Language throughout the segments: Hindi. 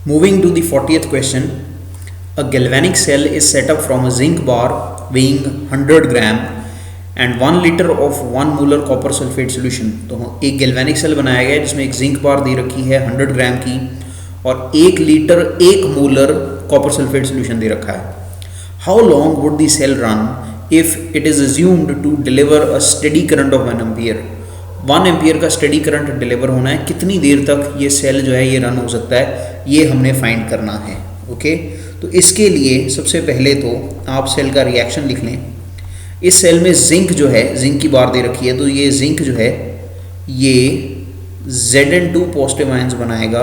Moving to the 40th question, a galvanic cell is set up from a zinc bar weighing 100 gram and 1 liter of 1 molar copper sulfate solution। तो एक galvanic cell बनाया गया है जिसमें एक zinc bar दे रखी है 100 ग्राम की और 1 litre 1 molar copper sulphate solution दे रखा है। How long would the cell run if it is assumed to deliver a steady current of 1 ampere? 1 ampere का स्टेडी करंट डिलीवर होना है, कितनी देर तक ये सेल जो है ये रन हो सकता है, ये हमने फाइंड करना है। ओके, तो इसके लिए सबसे पहले तो आप सेल का रिएक्शन लिख लें। इस सेल में जिंक जो है, जिंक की बार दे रखी है, तो ये जिंक जो है ये Zn2 पॉजिटिव आयंस बनाएगा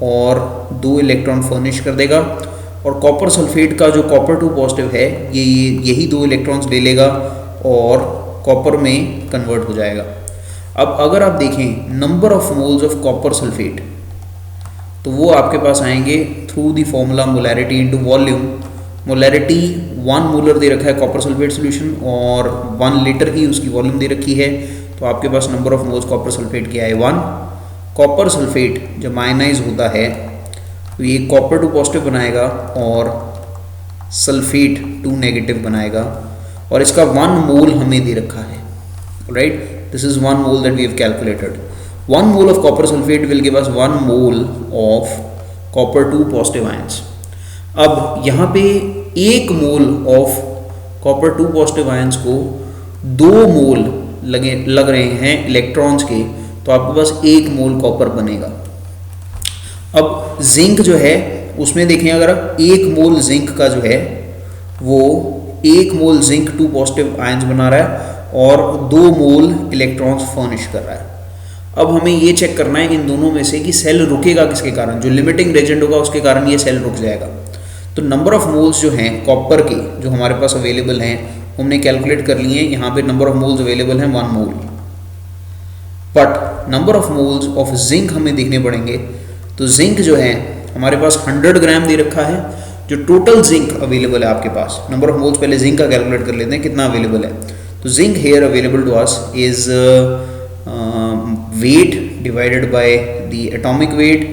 और 2 इलेक्ट्रॉन फर्निश कर देगा और कॉपर सल्फेट का जो कॉपर 2 पॉजिटिव है ये यही 2 इलेक्ट्रॉन्स ले लेगा और कॉपर में कन्वर्ट हो जाएगा। अब अगर आप देखें number of moles of copper sulphate, तो वो आपके पास आएंगे through the formula molarity into volume. Molarity 1 molar दे रखा है कॉपर सल्फेट सॉल्यूशन और 1 लीटर की उसकी वॉल्यूम दे रखी है, तो आपके पास number of moles copper sulphate की आए 1। कॉपर सल्फेट जब आयनाइज होता है तो ये कॉपर 2 पॉजिटिव बनाएगा और सल्फेट 2 नेगेटिव बनाएगा और इसका 1 मोल हमें दे रखा है। Right, this is 1 mole that we have calculated. 1 mole of copper sulfate will give us 1 mole of copper 2 positive ions. अब यहाँ पे 1 mole of copper 2 positive ions को 2 मोल लग रहे हैं इलेक्ट्रॉन्स के, तो आपके पास 1 मोल कॉपर बनेगा। अब जिंक जो है उसमें देखें, अगर 1 मोल जिंक का जो है वो 1 मोल जिंक 2 पॉजिटिव आयंस बना रहा है और 2 मोल इलेक्ट्रॉन्स फर्निश कर रहा है। अब हमें ये चेक करना है इन दोनों में से कि सेल रुकेगा किसके कारण, जो लिमिटिंग रेजेंट होगा उसके कारण ये सेल रुक जाएगा। तो नंबर ऑफ मोल्स जो हैं कॉपर के जो हमारे पास अवेलेबल हैं हमने कैलकुलेट कर लिए हैं। यहाँ पे नंबर ऑफ मोल्स अवेलेबल हैं 1 mole, but number of moles of zinc हमें देखने पड़ेंगे। तो जिंक जो है हमारे पास 100 ग्राम दे रखा है, जो टोटल जिंक अवेलेबल है आपके पास। नंबर ऑफ मोल्स पहले जिंक का कैलकुलेट कर लेते हैं कितना अवेलेबल है। तो zinc here available to us is weight divided by the atomic weight।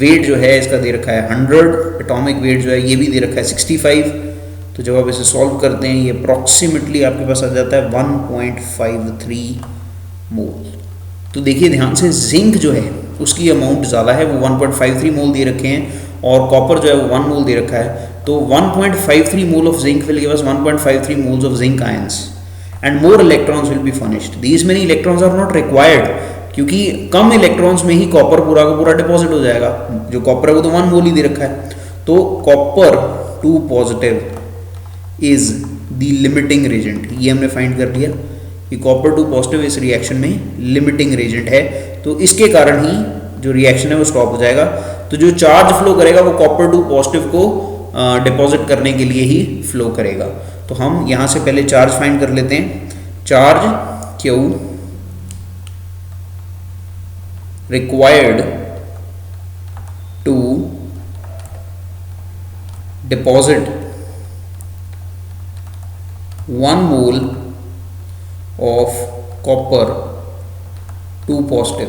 weight जो है इसका दे रखा है 100, atomic weight जो है ये भी दे रखा है 65। तो जब आप इसे सॉल्व करते हैं ये अप्रॉक्सीमेटली आपके पास आ जाता है 1.53 मोल। तो देखिए ध्यान से, जिंक जो है उसकी अमाउंट ज़्यादा है, वो 1.53 मोल दे रखे हैं और कॉपर जो है वो 1 मोल दे रखा है। तो 1.53 mole of zinc will give us 1.53 moles of zinc ions and more electrons will be furnished. These many electrons are not required, क्योंकि कम इलेक्ट्रॉन्स में ही कॉपर पूरा का पूरा डिपॉजिट हो जाएगा। जो कॉपर है वो तो 1 मोल ही दे रखा है। तो copper 2 positive is the limiting reagent, ये हमने फाइंड कर लिया कि कॉपर 2 पॉजिटिव इस रिएक्शन में लिमिटिंग रेजेंट है, तो इसके कारण ही जो रिएक्शन है वो स्टॉप हो जाएगा। तो जो चार्ज फ्लो करेगा वो कॉपर 2 पॉजिटिव को डिपॉजिट करने के लिए ही फ्लो करेगा। तो हम यहाँ से पहले चार्ज फाइंड कर लेते हैं। Charge Q required to deposit 1 mole of copper 2 positive.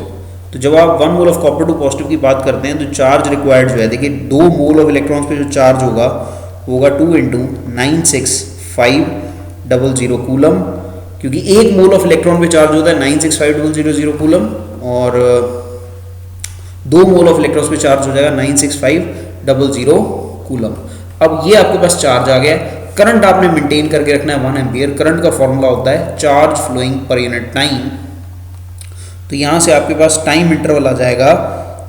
तो जब आप 1 मोल ऑफ कॉपर 2 पॉजिटिव की बात करते हैं तो चार्ज रिक्वायर्ड जो है, देखिए 2 मोल ऑफ इलेक्ट्रॉन्स पे जो चार्ज होगा वो होगा 2 × 96500 कूलम, क्योंकि 1 मोल ऑफ इलेक्ट्रॉन पे चार्ज होता है 96500 कूलम और 2 मोल ऑफ इलेक्ट्रॉन्स पे चार्ज हो जाएगा 96500 कूलम। अब ये आपके पास चार्ज आ गया। करंट आपने मेंटेन करके रखना है 1 एम्पियर। करंट का फॉर्मूला होता है charge flowing per unit time. तो यहाँ से आपके पास टाइम इंटरवल आ जाएगा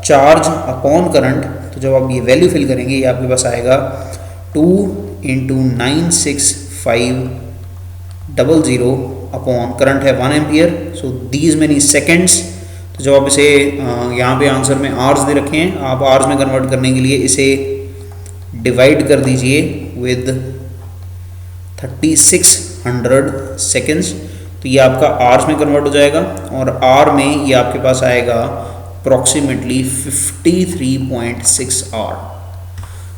चार्ज अपॉन करंट। तो जब आप ये वैल्यू फिल करेंगे ये आपके पास आएगा 2 × 96500 अपॉन करंट है 1 ampere, so these many seconds. तो जब आप इसे यहाँ पे आंसर में आवर्स दे रखे हैं, आप आवर्स में कन्वर्ट करने के लिए इसे डिवाइड कर दीजिए विद 3600 सेकेंड्स। तो ये आपका आवर्स में कन्वर्ट हो जाएगा और आवर में ये आपके पास आएगा approximately 53.6 hour.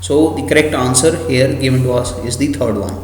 So the correct answer here given to us is the third one.